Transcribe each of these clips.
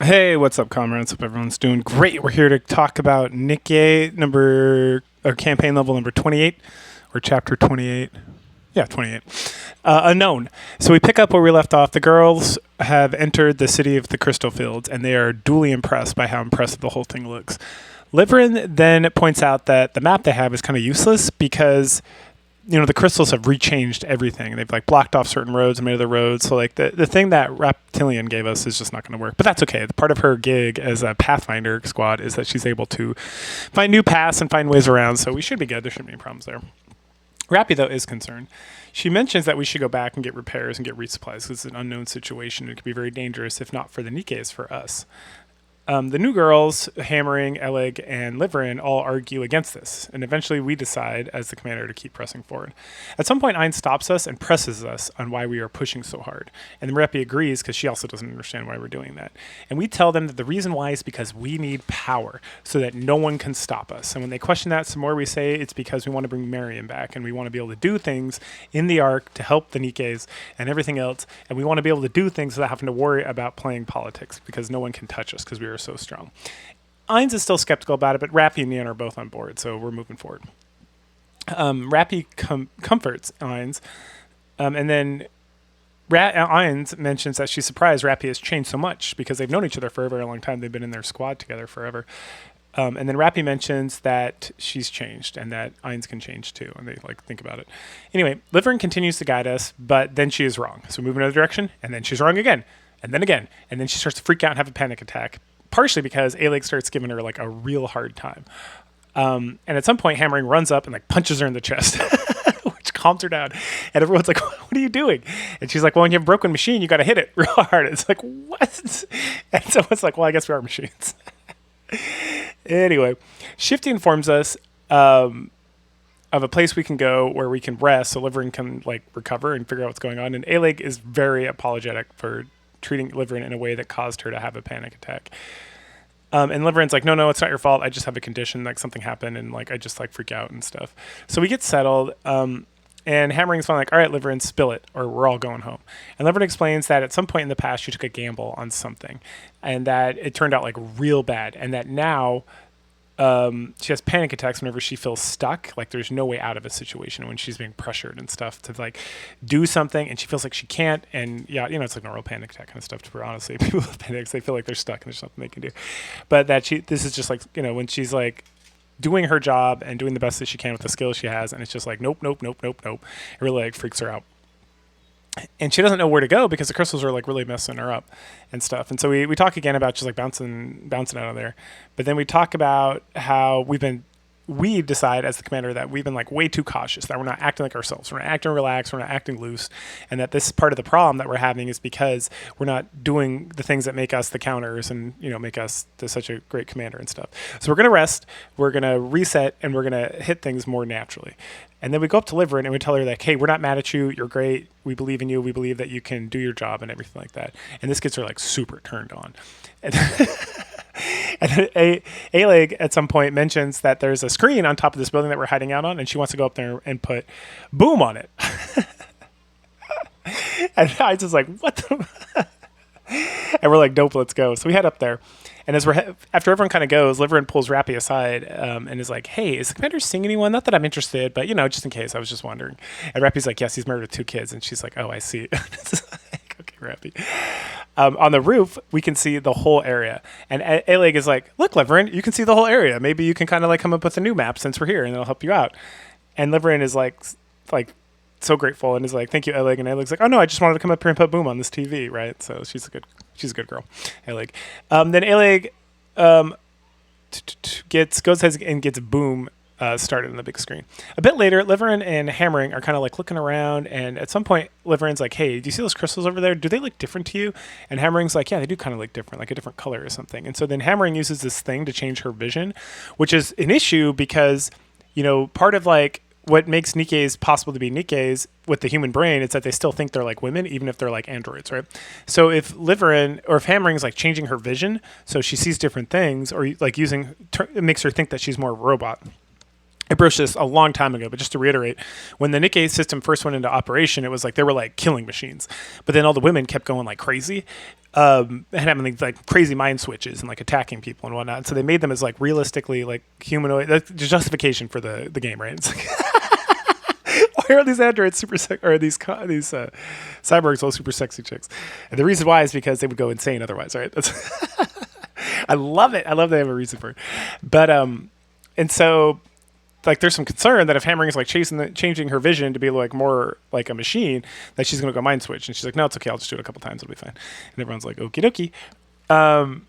Hey, what's up, comrades? Hope everyone's doing great. We're here to talk about Nikke campaign level number 28, or chapter 28. Yeah, 28. Unknown. So we pick up where we left off. The girls have entered the city of the Crystal Fields, and they are duly impressed by how impressive the whole thing looks. Liverin then points out that the map they have is kind of useless because the crystals have rechanged everything. They've like blocked off certain roads and made other roads. So like the thing that Reptilian gave us is just not going to work. But that's okay. The part of her gig as a Pathfinder squad is that she's able to find new paths and find ways around. So we should be good. There shouldn't be any problems there. Rappy, though, is concerned. She mentions that we should go back and get repairs and get resupplies because it's an unknown situation. It could be very dangerous, if not for the Nikkes, for us. The new girls, Hammering, Elig, and Liverin, all argue against this, and eventually we decide, as the commander, to keep pressing forward. At some point, Ein stops us and presses us on why we are pushing so hard, and the Repi agrees because she also doesn't understand why we're doing that. And we tell them that the reason why is because we need power, so that no one can stop us. And when they question that some more, we say it's because we want to bring Marion back, and we want to be able to do things in the Ark to help the Nikkes and everything else, and we want to be able to do things without having to worry about playing politics, because no one can touch us because we are so strong. Ainz is still skeptical about it, but Rappy and Nian are both on board, so we're moving forward. Rappy comforts Ainz, and then Ainz mentions that she's surprised Rappy has changed so much because they've known each other for a very long time. They've been in their squad together forever. And then Rappy mentions that she's changed and that Ainz can change too, and they think about it. Anyway, Liverin continues to guide us, but then she is wrong. So we move in another direction, and then she's wrong again, and then she starts to freak out and have a panic attack. Partially because A-Leg starts giving her like a real hard time. And at some point, Hammering runs up and like punches her in the chest, which calms her down. And everyone's like, what are you doing? And she's like, well, when you have a broken machine, you got to hit it real hard. It's like, what? And someone's like, well, I guess we are machines. Anyway, Shifty informs us of a place we can go where we can rest so Liverin can like recover and figure out what's going on. And A-Leg is very apologetic for treating Liverin in a way that caused her to have a panic attack. And Liverin's like, no, it's not your fault. I just have a condition, like something happened, and like I just like freak out and stuff. So we get settled, and Hammering's finally like, all right, Liverin, spill it, or we're all going home. And Liverin explains that at some point in the past, she took a gamble on something, and that it turned out like real bad, and that now she has panic attacks whenever she feels stuck, like there's no way out of a situation when she's being pressured and stuff to like do something, and she feels like she can't. And yeah, it's like normal panic attack kind of stuff. To her, honestly, people with panics, they feel like they're stuck and there's nothing they can do. But that this is just like when she's like doing her job and doing the best that she can with the skills she has, and it's just like nope. It really like freaks her out. And she doesn't know where to go because the crystals are like really messing her up and stuff. And so we talk again about just like bouncing out of there. But then we talk about how we decide as the commander that we've been like way too cautious, that we're not acting like ourselves. We're not acting relaxed. We're not acting loose. And that this part of the problem that we're having is because we're not doing the things that make us the counters and, make us such a great commander and stuff. So we're going to rest, we're going to reset, and we're going to hit things more naturally. And then we go up to Liverin and we tell her like, hey, we're not mad at you. You're great. We believe in you. We believe that you can do your job and everything like that. And this gets her like super turned on. And then A-Leg at some point mentions that there's a screen on top of this building that we're hiding out on, and she wants to go up there and put boom on it. And I just like, what the? And we're like, nope, let's go. So we head up there. And as after everyone kind of goes, Liverin pulls Rappy aside and is like, hey, is the commander seeing anyone? Not that I'm interested, but, just in case. I was just wondering. And Rappy's like, yes, he's married with 2 kids. And she's like, oh, I see. Okay, Rappy. On the roof, we can see the whole area. And A-Leg is like, look, Liverin, you can see the whole area. Maybe you can kind of like come up with a new map since we're here, and it'll help you out. And Liverin is like so grateful and is like, thank you, A-Leg. And A-Leg's like, oh, no, I just wanted to come up here and put boom on this TV, right? So she's a good girl, A-Leg. Then A-Leg goes ahead and gets boom started on the big screen. A bit later, Liverin and Hammering are kind of like looking around, and at some point, Liverin's like, hey, do you see those crystals over there? Do they look different to you? And Hammering's like, yeah, they do kind of look different, like a different color or something. And so then Hammering uses this thing to change her vision, which is an issue because, part of like what makes Nikkes possible to be Nikkes with the human brain is that they still think they're like women, even if they're like androids, right? So if Liverin or if Hammering's like changing her vision, so she sees different things, or like it makes her think that she's more a robot. I broached this a long time ago, but just to reiterate, when the Nikke system first went into operation, it was like they were like killing machines, but then all the women kept going like crazy, and having like crazy mind switches and like attacking people and whatnot. And so they made them as like realistically like humanoid. That's the justification for the game, right? It's like why are these androids super or these cyborgs all super sexy chicks? And the reason why is because they would go insane otherwise, right? That's I love it. I love they have a reason for it, but and so. Like there's some concern that if Hammering is like changing her vision to be like more like a machine, that she's gonna go mind switch. And she's like, no, it's okay. I'll just do it a couple times. It'll be fine. And everyone's like, okie dokie.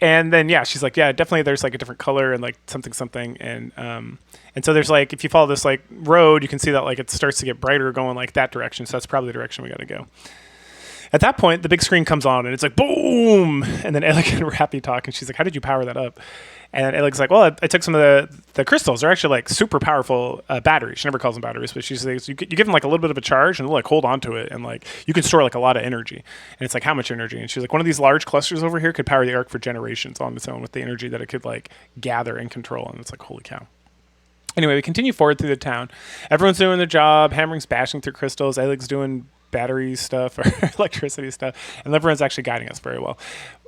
And then yeah, she's like, yeah, definitely. There's like a different color and like something. And so there's like if you follow this like road, you can see that like it starts to get brighter going like that direction. So that's probably the direction we got to go. At that point, the big screen comes on and it's like boom, and then Alec and Rappy talk, and she's like, how did you power that up? And Alec's like, well, I took some of the crystals. They're actually like super powerful batteries. She never calls them batteries, but she says you give them like a little bit of a charge and they'll like hold on to it, and like you can store like a lot of energy. And it's like, how much energy? And she's like, one of these large clusters over here could power the Ark for generations on its own with the energy that it could like gather and control. And it's like, holy cow. Anyway, we continue forward through the town. Everyone's doing their job. Hammering's bashing through crystals. Alec's doing battery stuff or electricity stuff, and everyone's actually guiding us very well.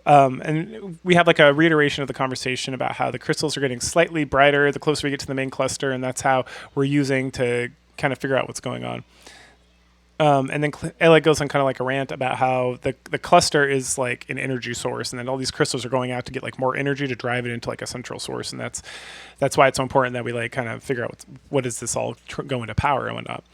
And we have like a reiteration of the conversation about how the crystals are getting slightly brighter the closer we get to the main cluster, and that's how we're using to kind of figure out what's going on. And then Alec goes on kind of like a rant about how the cluster is like an energy source, and then all these crystals are going out to get like more energy to drive it into like a central source, and that's why it's so important that we like kind of figure out what is this all going to power and whatnot.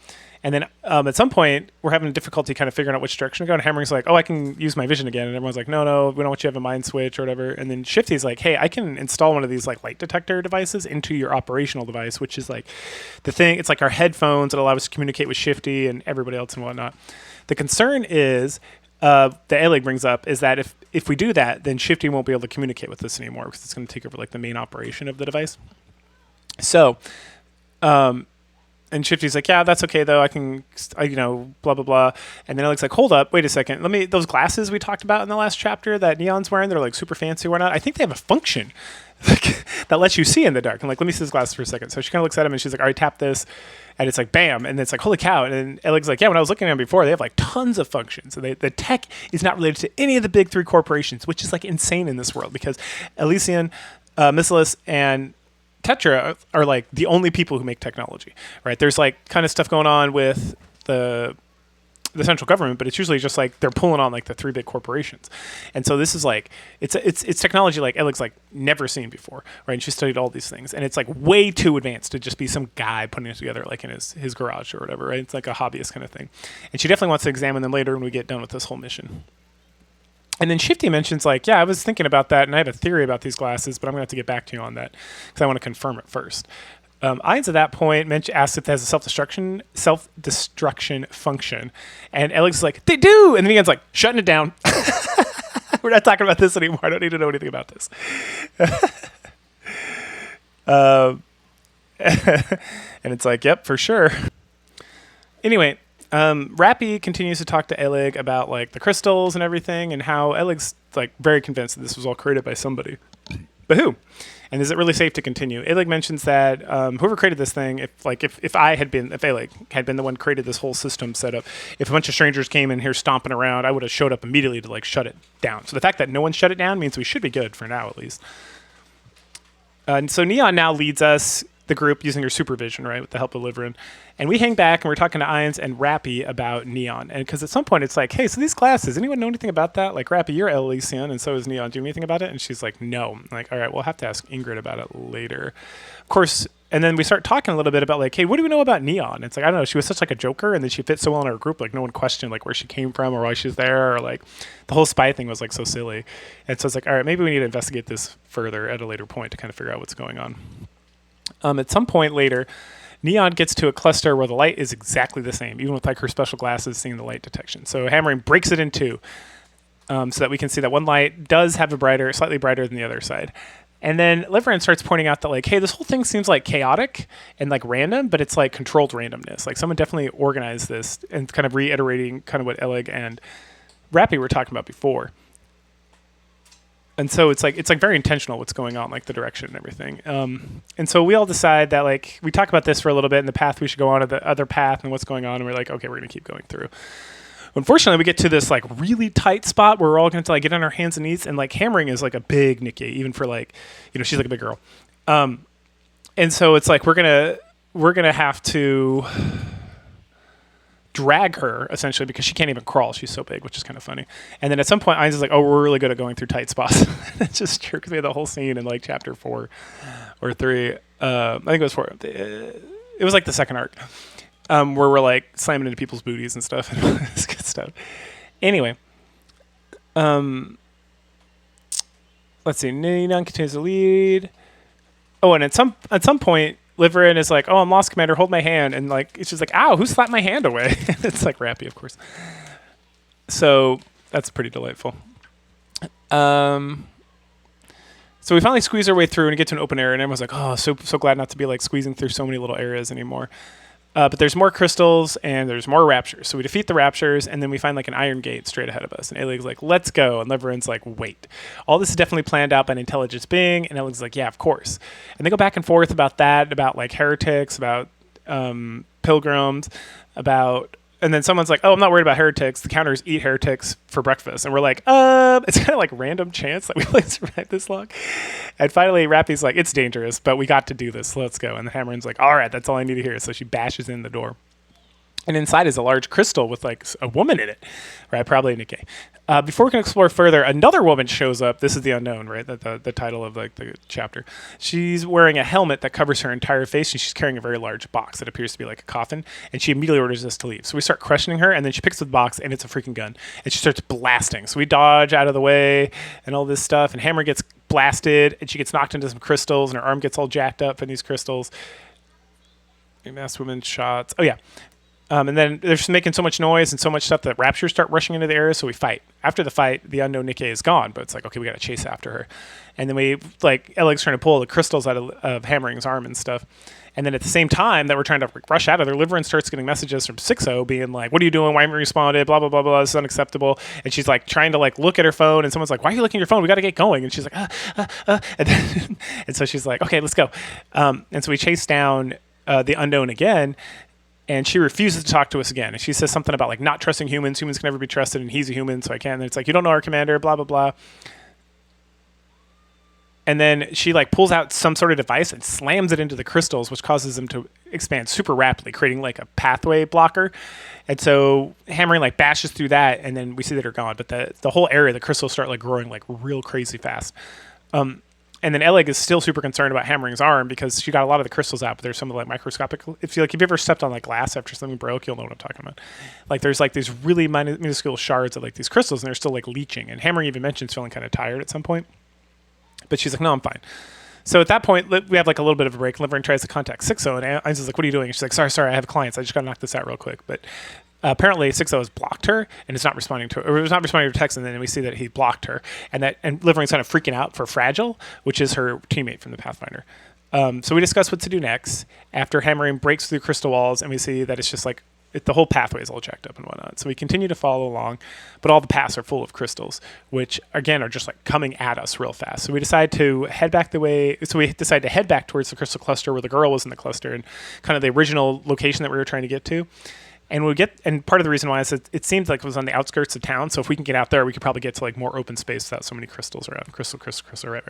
And then at some point, we're having difficulty kind of figuring out which direction to go. And Hammering's like, oh, I can use my vision again. And everyone's like, no, we don't want you to have a mind switch or whatever. And then Shifty's like, hey, I can install one of these like light detector devices into your operational device, which is like the thing. It's like our headphones that allow us to communicate with Shifty and everybody else and whatnot. The concern is that Alec brings up is that if we do that, then Shifty won't be able to communicate with us anymore because it's going to take over like the main operation of the device. So, and Shifty's like, yeah, that's okay though. I can, blah, blah, blah. And then Alec's like, hold up, wait a second. Those glasses we talked about in the last chapter that Neon's wearing, they're like super fancy or not. I think they have a function that lets you see in the dark. I'm like, let me see those glasses for a second. So she kind of looks at him and she's like, all right, tap this. And it's like, bam. And it's like, holy cow. And then Alec's like, yeah, when I was looking at them before, they have like tons of functions. So the tech is not related to any of the big three corporations, which is like insane in this world because Elysian, Missilus, and Tetra are like the only people who make technology, right? There's like kind of stuff going on with the central government, but it's usually just like they're pulling on like the three big corporations. And so this is like it's technology like Alec's like never seen before, right? And she studied all these things, and it's like way too advanced to just be some guy putting it together like in his garage or whatever, right? It's like a hobbyist kind of thing. And she definitely wants to examine them later when we get done with this whole mission. And then Shifty mentions like, yeah, I was thinking about that, and I have a theory about these glasses, but I'm going to have to get back to you on that because I want to confirm it first. Ines at that point asks if it has a self-destruction function, and Alec's like, they do! And then Ian's like, shutting it down. We're not talking about this anymore. I don't need to know anything about this. And it's like, yep, for sure. Anyway, Rappy continues to talk to Alec about like the crystals and everything, and how Alec's like very convinced that this was all created by somebody. But who? And is it really safe to continue? Alec mentions that whoever created this thing, if Alec had been the one who created this whole system set up, if a bunch of strangers came in here stomping around, I would have showed up immediately to like shut it down. So the fact that no one shut it down means we should be good for now at least. And so Neon now leads us, the group, using her supervision, right, with the help of Liverin. And we hang back and we're talking to Ines and Rappy about Neon. And because at some point it's like, hey, so these glasses, anyone know anything about that? Like, Rappy, you're Elysian, and so is Neon. Do you know anything about it? And she's like, no. I'm like, all right, we'll have to ask Ingrid about it later. Of course, and then we start talking a little bit about like, hey, what do we know about Neon? And it's like, I don't know, she was such like a joker, and then she fit so well in our group, like no one questioned like where she came from or why she's there, or like the whole spy thing was like so silly. And so it's like, all right, maybe we need to investigate this further at a later point to kind of figure out what's going on. At some point later, Neon gets to a cluster where the light is exactly the same, even with like her special glasses seeing the light detection. So Hammering breaks it in two so that we can see that one light does have slightly brighter than the other side. And then Liverin starts pointing out that like, hey, this whole thing seems like chaotic and like random, but it's like controlled randomness. Like someone definitely organized this, and kind of reiterating kind of what Alec and Rappy were talking about before. And so it's like very intentional what's going on, like the direction and everything. And so we all decide that like we talk about this for a little bit and the path we should go on to the other path and what's going on, and we're like, okay, we're gonna keep going through. Unfortunately, we get to this like really tight spot where we're all going to like get on our hands and knees, and like hammering is like a big Nikke, even for like, she's like a big girl. And so it's like we're gonna have to drag her essentially because she can't even crawl. She's so big, which is kind of funny. And then at some point, Ainz is like, "Oh, we're really good at going through tight spots." It's just true because we had the whole scene in like chapter 4 or 3. I think it was 4. It was like the second arc where we're like slamming into people's booties and stuff. It's good stuff. Anyway, let's see. Ninan continues to lead. Oh, and at some point, Liverin is like, "Oh, I'm lost, Commander. Hold my hand." And like, it's just like, "Ow, who slapped my hand away?" It's like Rappy, of course. So that's pretty delightful. So we finally squeeze our way through and get to an open area, and everyone's like, "Oh, so glad not to be like squeezing through so many little areas anymore." But there's more crystals and there's more raptures. So we defeat the raptures, and then we find like an iron gate straight ahead of us. And Aelig's like, "Let's go." And Liverin's like, "Wait. All this is definitely planned out by an intelligence being." And Aelig's like, "Yeah, of course." And they go back and forth about that, about like heretics, about pilgrims, and then someone's like, "Oh, I'm not worried about heretics. The counters eat heretics for breakfast." And we're like, it's kind of like random chance that we like survived this long. And finally, Rappy's like, "It's dangerous, but we got to do this. So let's go." And the Hammerin's like, "All right, that's all I need to hear." So she bashes in the door. And inside is a large crystal with like a woman in it, right? Probably Nikke. Before we can explore further, another woman shows up. This is the unknown, right? The title of like the chapter. She's wearing a helmet that covers her entire face, and she's carrying a very large box that appears to be like a coffin. And she immediately orders us to leave. So we start questioning her, and then she picks up the box, and it's a freaking gun, and she starts blasting. So we dodge out of the way and all this stuff, and Hammer gets blasted, and she gets knocked into some crystals, and her arm gets all jacked up in these crystals. Mass women shots. Oh yeah. And then they're just making so much noise and so much stuff that raptures start rushing into the area, so we fight. After the fight, the unknown Nikke is gone, but it's like, okay, we got to chase after her. And then we, like, Aelig's trying to pull the crystals out of Hammering's arm and stuff. And then at the same time that we're trying to rush out of there, Liverin starts getting messages from 6-0 being like, "What are you doing? Why haven't you responded? Blah, blah, blah, blah. This is unacceptable." And she's like trying to like look at her phone, and someone's like, "Why are you looking at your phone? We got to get going." And she's like, and so she's like, "Okay, let's go." And so we chase down the unknown again. And she refuses to talk to us again. And she says something about like not trusting humans. Humans can never be trusted, and he's a human, so I can't. And it's like, "You don't know our commander, blah, blah, blah." And then she like pulls out some sort of device and slams it into the crystals, which causes them to expand super rapidly, creating like a pathway blocker. And so Hammering like bashes through that, and then we see that they're gone. But the whole area, the crystals start like growing like real crazy fast. And then Aelig is still super concerned about Hammering's arm because she got a lot of the crystals out, but there's some of the like microscopic. If you've ever stepped on like glass after something broke, you'll know what I'm talking about. Like there's like these really minuscule shards of like these crystals, and they're still like leaching. And Hammering even mentions feeling kind of tired at some point, but she's like, "No, I'm fine." So at that point, we have like a little bit of a break. Liverin tries to contact 6-0, and Ainz is like, "What are you doing?" And she's like, sorry, I have clients. I just got to knock this out real quick." But apparently 6-0 has blocked her and is not responding to her. Or was not responding to her text, and then we see that he blocked her. And Liverin's kind of freaking out for Fragile, which is her teammate from the Pathfinder. So we discuss what to do next after Hammering breaks through crystal walls, and we see that it's just like the whole pathway is all jacked up and whatnot. So we continue to follow along, but all the paths are full of crystals, which again are just like coming at us real fast. So we decide to head back towards the crystal cluster where the girl was in the cluster and kind of the original location that we were trying to get to. And part of the reason why is it seems like it was on the outskirts of town. So if we can get out there, we could probably get to like more open space without so many crystals around. Crystal, right.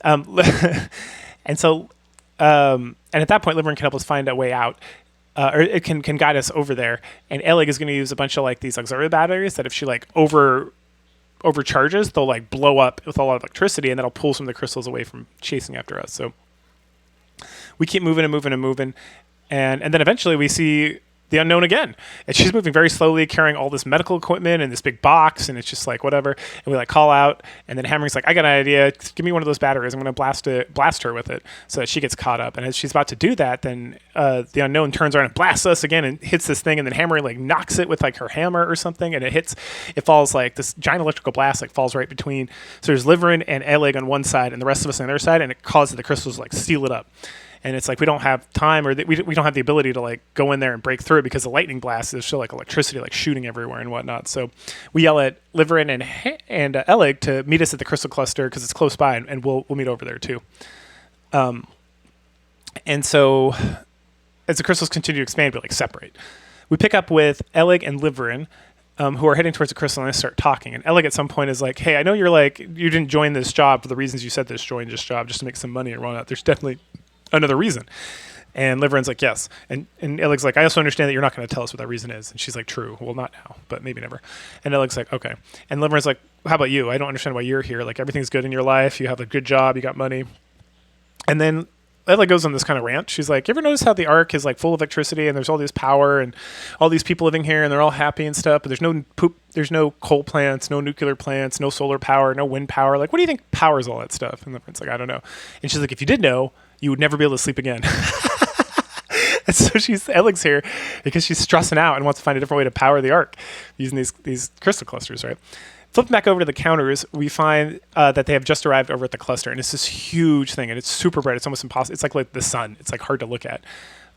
And so, and at that point, Liverin can help us find a way out. Or it can guide us over there. And Aelig is going to use a bunch of like these auxiliary batteries that if she like overcharges, they'll like blow up with a lot of electricity, and that'll pull some of the crystals away from chasing after us. So we keep moving. And then eventually we see the unknown again, and she's moving very slowly, carrying all this medical equipment in this big box, and it's just like whatever. And we like call out, and then Hammering's like, "I got an idea. Give me one of those batteries. I'm going to blast her with it," so that she gets caught up. And as she's about to do that, then the unknown turns around and blasts us again and hits this thing, and then Hammering like knocks it with like her hammer or something, and it falls like this giant electrical blast like falls right between. So there's Liverin and Aelig on one side, and the rest of us on the other side, and it causes the crystals to like seal it up. And it's like we don't have time, or we don't have the ability to like go in there and break through it because the lightning blast is still like electricity like shooting everywhere and whatnot. So we yell at Liverin and Elig to meet us at the crystal cluster because it's close by, and we'll meet over there too. And so as the crystals continue to expand, we like separate. We pick up with Elig and Liverin, who are heading towards the crystal, and they start talking. And Elig at some point is like, hey, I know you didn't join this job for the reasons you said join this job just to make some money and run out. There's definitely another reason. And Liverin's like, yes. And Elig's like, I also understand that you're not going to tell us what that reason is. And she's like, true. Well, not now, but maybe never. And Elig's like, okay. And Liverin's like, how about you? I don't understand why you're here. Like, everything's good in your life. You have a good job. You got money. And then Ella goes on this kind of rant. She's like, you ever notice how the Ark is like full of electricity and there's all this power and all these people living here and they're all happy and stuff, but there's no coal plants, no nuclear plants, no solar power, no wind power. Like, what do you think powers all that stuff? And the friend's like, I don't know. And she's like, if you did know, you would never be able to sleep again. And so Elig's here because she's stressing out and wants to find a different way to power the Ark using these crystal clusters, right? Flipping back over to the counters, we find that they have just arrived over at the cluster, and it's this huge thing, and it's super bright. It's almost impossible. It's like the sun. It's like hard to look at.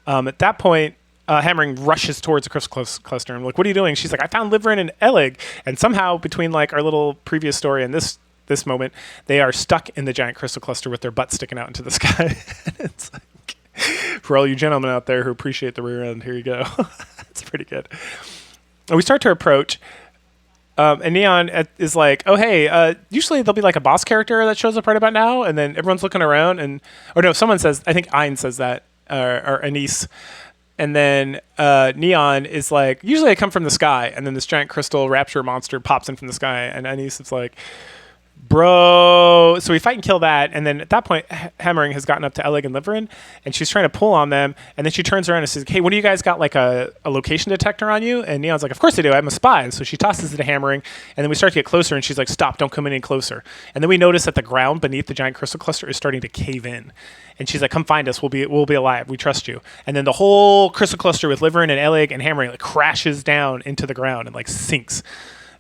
At that point, Hammering rushes towards the crystal cluster, and I'm like, what are you doing? She's like, I found Liverin and Elig, and somehow between like our little previous story and this moment, they are stuck in the giant crystal cluster with their butts sticking out into the sky. It's like, for all you gentlemen out there who appreciate the rear end, here you go. It's pretty good. And we start to approach. And Neon is like, oh, hey, usually there'll be like a boss character that shows up right about now. And then everyone's looking around someone says, I think Ein says that, or Anise. And then Neon is like, usually I come from the sky. And then this giant crystal rapture monster pops in from the sky. And Anise is like, bro. So we fight and kill that. And then at that point, Hammering has gotten up to Elig and Liverin, and she's trying to pull on them. And then she turns around and says, hey, what do you guys got, like a location detector on you? And Neon's like, of course I do. I'm a spy. And so she tosses it to Hammering. And then we start to get closer, and she's like, stop, don't come any closer. And then we notice that the ground beneath the giant crystal cluster is starting to cave in. And she's like, come find us. We'll be alive. We trust you. And then the whole crystal cluster with Liverin and Elig and Hammering like crashes down into the ground and like sinks.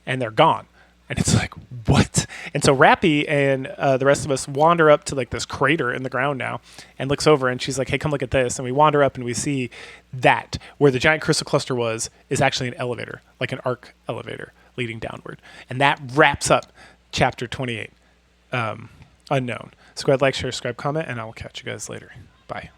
And they're gone. And it's like, what? And so Rappy and the rest of us wander up to like this crater in the ground now and looks over, and she's like, hey, come look at this. And we wander up and we see that where the giant crystal cluster is actually an elevator, like an arc elevator leading downward. And that wraps up chapter 28, Unknown. So go ahead, like, share, subscribe, comment, and I will catch you guys later. Bye.